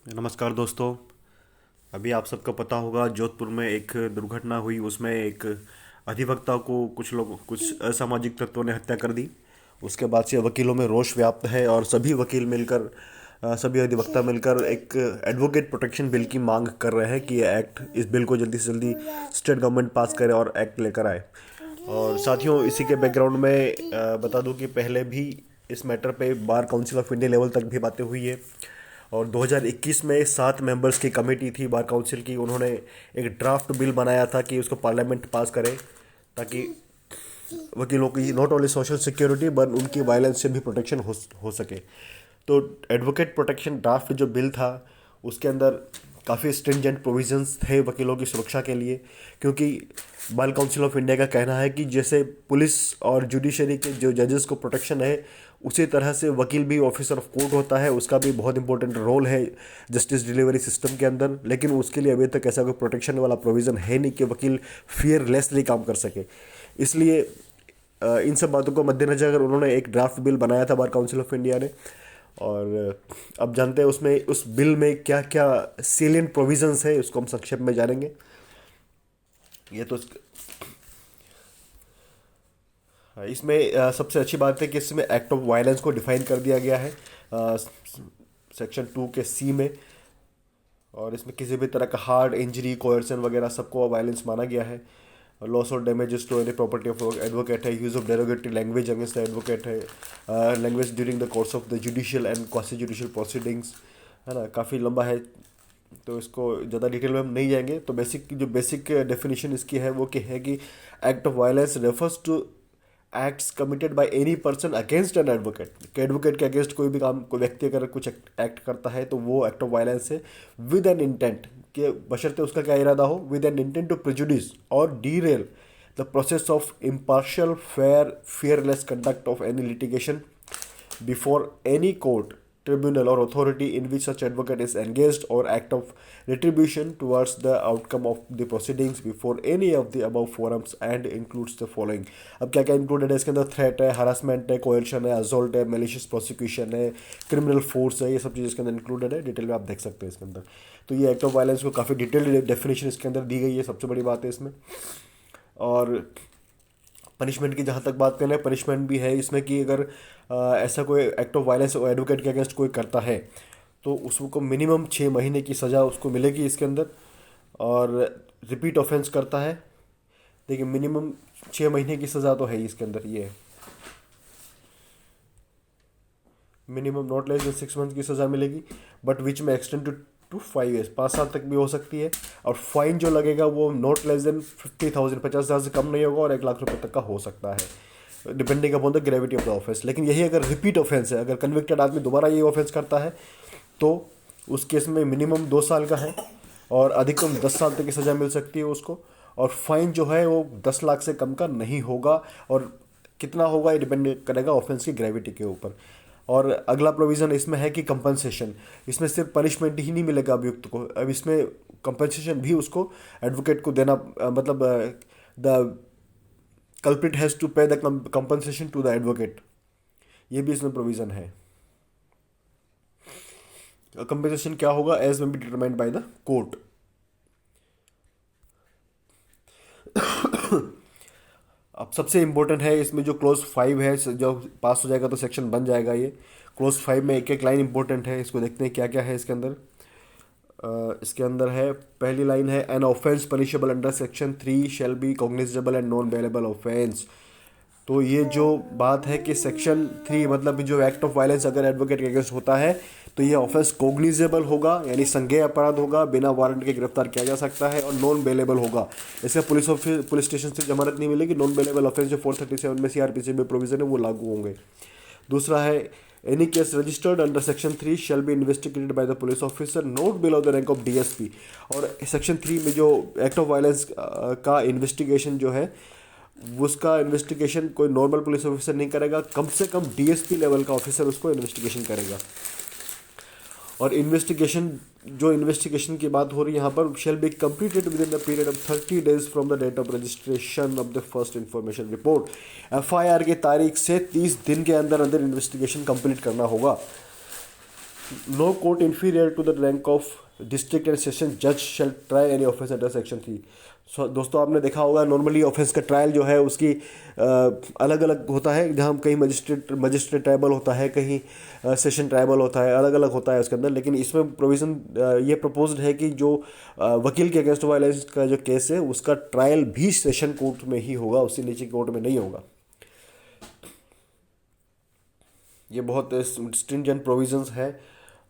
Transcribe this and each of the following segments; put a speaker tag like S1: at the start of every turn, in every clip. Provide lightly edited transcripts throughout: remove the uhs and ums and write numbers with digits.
S1: नमस्कार दोस्तों। अभी आप सबको पता होगा जोधपुर में एक दुर्घटना हुई। उसमें एक अधिवक्ता को कुछ असामाजिक तत्वों ने हत्या कर दी। उसके बाद से वकीलों में रोष व्याप्त है और सभी अधिवक्ता मिलकर एक एडवोकेट प्रोटेक्शन बिल की मांग कर रहे हैं कि ये एक्ट इस बिल को जल्दी से जल्दी स्टेट गवर्नमेंट पास करे और एक्ट लेकर आए। और साथियों, इसी के बैकग्राउंड में बता दूं कि पहले भी इस मैटर पे bar council of India level तक भी बातें हुई है। और 2021 में 7 मेंबर्स की कमेटी थी बार काउंसिल की। उन्होंने एक ड्राफ्ट बिल बनाया था कि उसको पार्लियामेंट पास करे, ताकि वकीलों की not only social security but उनकी वायलेंस से भी प्रोटेक्शन हो सके। तो एडवोकेट प्रोटेक्शन ड्राफ्ट जो बिल था उसके अंदर काफ़ी स्ट्रिंजेंट प्रोविजंस थे वकीलों की सुरक्षा के लिए, क्योंकि बार काउंसिल ऑफ इंडिया का कहना है कि जैसे पुलिस और जुडिशरी के जो जजेस को प्रोटेक्शन है, उसी तरह से वकील भी ऑफिसर ऑफ कोर्ट होता है, उसका भी बहुत इंपॉर्टेंट रोल है जस्टिस डिलीवरी सिस्टम के अंदर। लेकिन उसके लिए अभी तक ऐसा कोई प्रोटेक्शन वाला प्रोविज़न है नहीं कि वकील फियरलेसली काम कर सके। इसलिए इन सब बातों को मद्देनजर उन्होंने एक ड्राफ्ट बिल बनाया था बार काउंसिल ऑफ इंडिया ने। और अब जानते हैं उसमें उस बिल में क्या क्या सेलिएंट प्रोविजंस है, उसको हम संक्षेप में जानेंगे। ये तो इसमें सबसे अच्छी बात है कि इसमें एक्ट ऑफ वायलेंस को डिफाइन कर दिया गया है सेक्शन 2 के सी में। और इसमें किसी भी तरह का हार्ड इंजरी, कोयर्सन वगैरह सबको वायलेंस माना गया है। लॉस और damages to any property of advocate है। Use of derogatory language against the advocate है। Language during the course of the judicial and quasi judicial proceedings, है ना, काफ़ी लंबा है तो इसको ज़्यादा डिटेल में हम नहीं जाएंगे। तो बेसिक डेफिनेशन इसकी है वो कि act of violence refers to acts committed by any person against an advocate. कि एडवोकेट के अगेंस्ट कोई भी काम, कोई व्यक्ति अगर कुछ एक्ट करता है तो वो एक्ट ऑफ वायलेंस है। विद एन इंटेंट, कि बशर्ते उसका क्या इरादा हो, with an intent to prejudice और derail the process of impartial fair fearless conduct of any litigation before any court, tribunal or authority in which such advocate is engaged, or act of retribution towards the outcome of the proceedings before any of the above forums and includes the following। अब क्या क्या included है इसके अंदर? Threat है, harassment है, कोएल्शन है, assault है, मेलिशियस प्रोसिक्यूशन है, क्रिमिनल फोर्स है, ये सब चीज़ इसके अंदर इंक्लूडेड है। डिटेल में आप देख सकते हैं इसके अंदर। तो ये एक्ट ऑफ वायलेंस को काफ़ी डिटेल्ड डेफिनेशन इसके अंदर दी गई है, सबसे बड़ी बात है इसमें। और पनिशमेंट की जहाँ तक बात करें, पनिशमेंट भी है इसमें कि अगर ऐसा कोई एक्ट ऑफ वायलेंस एडवोकेट के अगेंस्ट कोई करता है तो उसको मिनिमम 6 महीने की सज़ा उसको मिलेगी इसके अंदर। और रिपीट ऑफेंस करता है, देखिए मिनिमम 6 महीने की सज़ा तो है ही इसके अंदर, ये है minimum, not less than 6 month की सज़ा मिलेगी, बट विच में एक्सटेंड टू 5 ईयर्स, 5 साल तक भी हो सकती है। और फाइन जो लगेगा वो नॉट लेस देन 50,000, 50,000 से कम नहीं होगा, और 1 लाख रुपए तक का हो सकता है, depending upon the gravity of the offence. लेकिन यही अगर रिपीट ऑफेंस है, अगर कन्विक्टेड आदमी दोबारा ये ऑफेंस करता है तो उस केस में मिनिमम 2 साल का है और अधिकतम 10 साल तक की सज़ा मिल सकती है उसको। और फाइन जो है वो 10 लाख से कम का नहीं होगा, और कितना होगा ये डिपेंड करेगा ऑफेंस की ग्रेविटी के ऊपर। और अगला प्रोविज़न इसमें है कि कंपनसेशन, इसमें सिर्फ पनिशमेंट ही नहीं मिलेगा अभियुक्त को, अब इसमें कंपनसेशन भी उसको एडवोकेट को देना, मतलब the culprit has to pay the compensation to the advocate, ये भी इसमें प्रोविज़न है। कंपनसेशन क्या होगा? एज में be determined by the court. अब सबसे इम्पोर्टेंट है इसमें जो क्लोज 5 है, जो पास हो जाएगा तो सेक्शन बन जाएगा ये। क्लोज 5 में एक एक लाइन इंपॉर्टेंट है, इसको देखते हैं क्या क्या है इसके अंदर। इसके अंदर है, पहली लाइन है, an offence punishable under section 3 shall be cognizable and non bailable offence. तो ये जो बात है कि सेक्शन 3 मतलब जो एक्ट ऑफ वायलेंस अगर एडवोकेट के अगेंस्ट होता है तो ये ऑफेंस कॉग्निजेबल होगा, यानी संज्ञेय अपराध होगा, बिना वारंट के गिरफ्तार किया जा सकता है, और नॉन बेलेबल होगा। इसका पुलिस स्टेशन से जमानत नहीं मिलेगी। नॉन बेलेबल ऑफेंस जो 437 में सीआरपीसी में प्रोविजन है वो लागू होंगे। दूसरा है, any case registered under section 3 shall be investigated by the police officer not below the rank of DSP. और सेक्शन 3 में जो एक्ट ऑफ वायलेंस का इन्वेस्टिगेशन जो है, उसका इन्वेस्टिगेशन कोई नॉर्मल पुलिस ऑफिसर नहीं करेगा, कम से कम डीएसपी लेवल का ऑफिसर उसको इन्वेस्टिगेशन करेगा। और इन्वेस्टिगेशन की बात हो रही है यहाँ पर, shall be completed within the period of 30 days from the date of registration of the first information report. FIR की तारीख से 30 दिन के अंदर अंदर इन्वेस्टिगेशन कंप्लीट करना होगा। No court inferior to the rank of district and session जज shall try any offence under section 3। दोस्तों आपने देखा होगा नॉर्मली ऑफेंस का ट्रायल जो है उसकी अलग अलग होता है, जहाँ कहीं मजिस्ट्रेट ट्राइबल होता है, कहीं सेशन ट्राइबल होता है, अलग अलग होता है उसके अंदर। लेकिन इसमें प्रोविज़न ये प्रपोज्ड है कि जो वकील के अगेंस्ट वायलेंस का जो केस है उसका ट्रायल भी सेशन कोर्ट में ही होगा, उससे नीचे कोर्ट में नहीं होगा। ये बहुत स्ट्रिंजेंट प्रोविजंस है।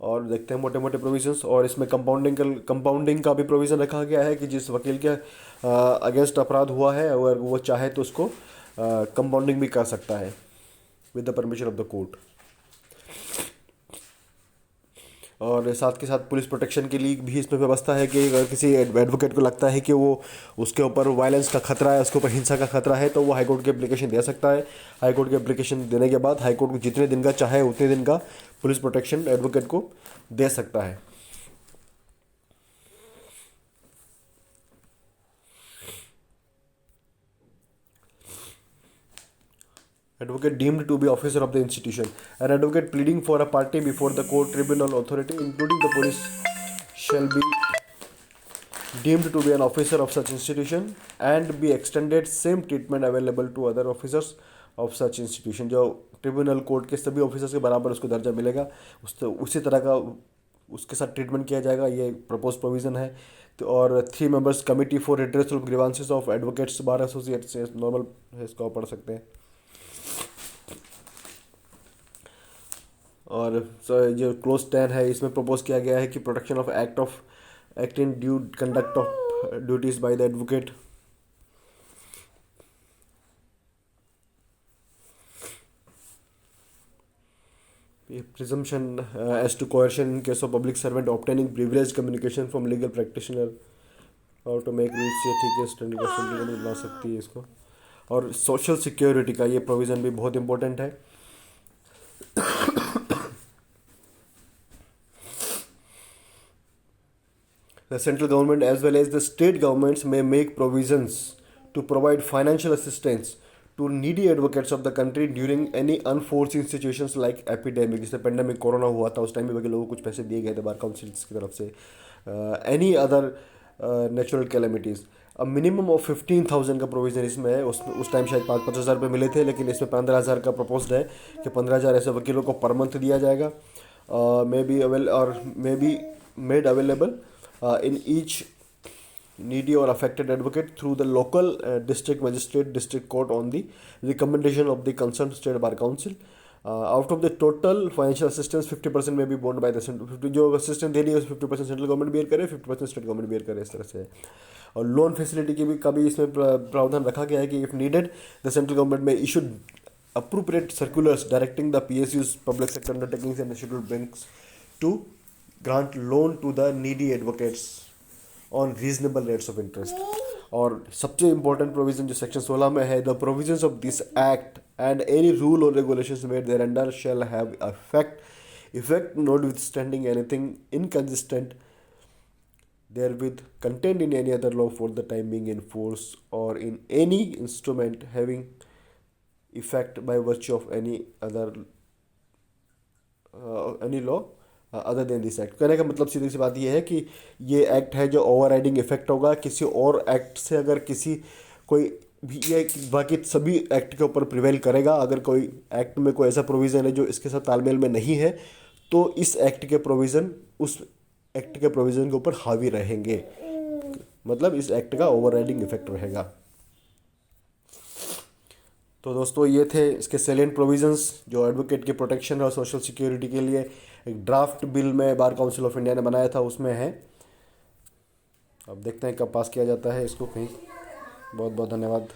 S1: और देखते हैं मोटे मोटे प्रोविजंस। और इसमें कंपाउंडिंग का भी प्रोविज़न रखा गया है कि जिस वकील के अगेंस्ट अपराध हुआ है अगर वो चाहे तो उसको कंपाउंडिंग भी कर सकता है with the permission of the court. और साथ के साथ पुलिस प्रोटेक्शन के लिए भी इसमें व्यवस्था है कि अगर किसी एडवोकेट को लगता है कि वो उसके ऊपर वायलेंस का खतरा है, उसके ऊपर हिंसा का खतरा है, तो वो हाईकोर्ट की एप्लीकेशन दे सकता है। हाईकोर्ट की एप्लीकेशन देने के बाद हाईकोर्ट को जितने दिन का चाहे उतने दिन का पुलिस प्रोटेक्शन एडवोकेट को दे सकता है। Advocate deemed to be officer of the institution. An advocate pleading for a party before the court, tribunal, authority, including the police, shall be deemed to be an officer of such institution and be extended same treatment available to other officers of such institution। जो tribunal court के सभी officers के बराबर उसको दर्जा मिलेगा, उसी तरह का उसके साथ ट्रीटमेंट किया जाएगा। ये प्रपोज प्रोविज़न है। तो और 3 members committee for redressal of grievances of advocates bar associate से नॉर्मल है, इसको आप पढ़ सकते हैं। और जो क्लोज 10 है इसमें प्रपोज किया गया है कि protection of act in due conduct of duties by the advocate. Presumption as to coercion in case of public servant obtaining privilege communication from legal practitioner और टू मेक रीच, ये ठीक है, स्टैंडिंग असेंबली बना सकती है इसको। और social security का ये प्रोविज़न भी बहुत इंपॉर्टेंट है। The central government as well as the state governments may make provisions to provide financial assistance to needy advocates of the country during any unforeseen situations like epidemic। जैसे pandemic corona हुआ था उस time भी लोगों को कुछ पैसे दिए गए थे बार काउंसिल्स की तरफ से। Any other natural calamities. अब मिनिमम ऑफ 15,000 का प्रोविज़न इसमें है। उस टाइम शायद 5,000 रुपये मिले थे, लेकिन इसमें 15,000 का प्रपोज्ड है कि 15,000 ऐसे वकीलों को पर मंथ दिया जाएगा। May be made available in each needy or affected advocate through the local district magistrate district court on the recommendation of the concerned state bar council। Out of the total financial assistance 50% may be borne by the central। जो assistance दे रही है 50% central government bear करे, 50% state government bear करे, इस तरह से। और loan facility की भी कभी इसमें प्रावधान रखा गया है कि if needed the central government में issue appropriate circulars directing the PSUs public sector undertakings and scheduled banks to grant loan to the needy advocates on reasonable rates of interest। और सबसे इम्पोर्टेंट प्रोविजन जो section 16 में है, the provisions of this act and any rule और regulations made thereunder shall have effect notwithstanding anything inconsistent therewith contained in any other law for the time being in force or in any instrument having effect by virtue of any law other than this act. कहने का मतलब सीधी सी बात यह है कि ये act है जो ओवर राइडिंग इफेक्ट होगा किसी और एक्ट से। अगर किसी कोई भी ये बाकी सभी एक्ट के ऊपर प्रिवेल करेगा। अगर कोई एक्ट में कोई ऐसा प्रोविज़न है जो इसके साथ तालमेल में नहीं है तो इस एक्ट के प्रोविज़न उस एक्ट के प्रोविज़न के ऊपर हावी रहेंगे, मतलब इस एक्ट का ओवर राइडिंग इफेक्ट रहेगा। तो दोस्तों ये थे इसके सैलिएंट प्रोविजंस जो एडवोकेट की प्रोटेक्शन और सोशल सिक्योरिटी के लिए एक ड्राफ्ट बिल में बार काउंसिल ऑफ इंडिया ने बनाया था, उसमें है। अब देखते हैं कब पास किया जाता है इसको कहीं। बहुत बहुत धन्यवाद।